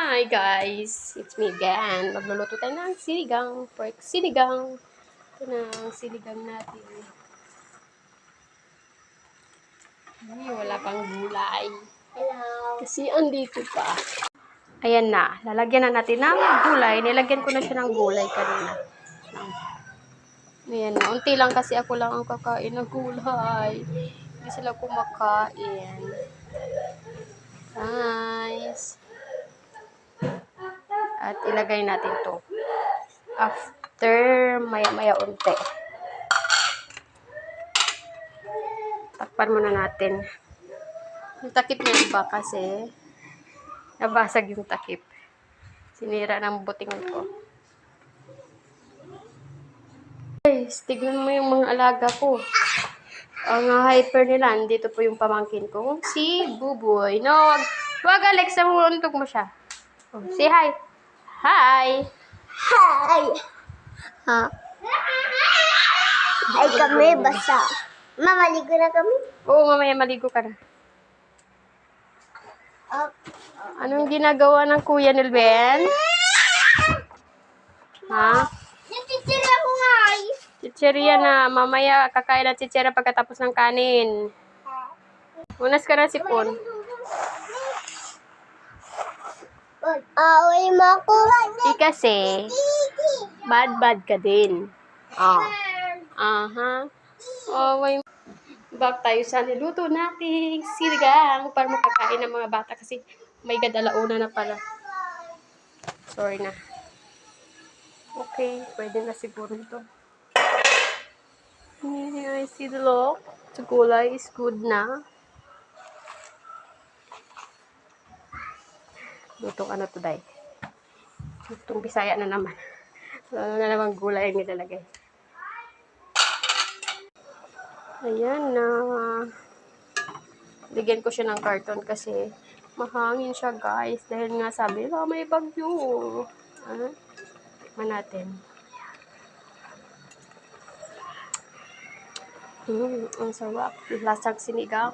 Hi guys, it's me again. Magluluto tayo ng sinigang, pork sinigang. Ito na ang sinigang natin. Ay, wala pang gulay. Kasi andito pa. Ayan na, lalagyan na natin ng gulay. Nilagyan ko na siya ng gulay kanina. Ayan na, unti lang kasi ako lang ang kakain ng gulay. Hindi sila kumakain. Guys. At ilagay natin to after maya-maya unti. Takpan muna natin. Yung takip niya iba kasi nabasag yung takip. Sinira ng butingon ko. Guys, tignan mo yung mga alaga ko. Ang hyper nila, dito po yung pamangkin ko. Si Buboy. No, wag Alexa, umuuntog mo siya. Oh, say hi. Hi. Hi! Ha? Ay kami, basa. Mamaligo na kami? Oo, mamaya maligo ka na. Anong ginagawa ng Kuya Nelben? Ha? Natitira ko nga ay. Chicheria na. Mamaya kakain ng chicheria pagkatapos ng kanin. Unas ka na sipon. Away mo ako. Kasi, bad ka din. Ah. Aha. Oh, back tayo sa niluto nating sinigang para makakain ng mga bata kasi may gadalauna na pala. Sorry na. Okay, pwede na siguro ito. Here I see the look. The gulay is good na. Lutong ano to, day? Lutong Bisaya na naman. Wala na naman gulay ang nilalagay. Ayan na. Bigyan ko siya ng karton kasi mahangin siya, guys. Dahil nga sabi, may bagyo. Tikman natin. Ang sarap. Lasang sinigang.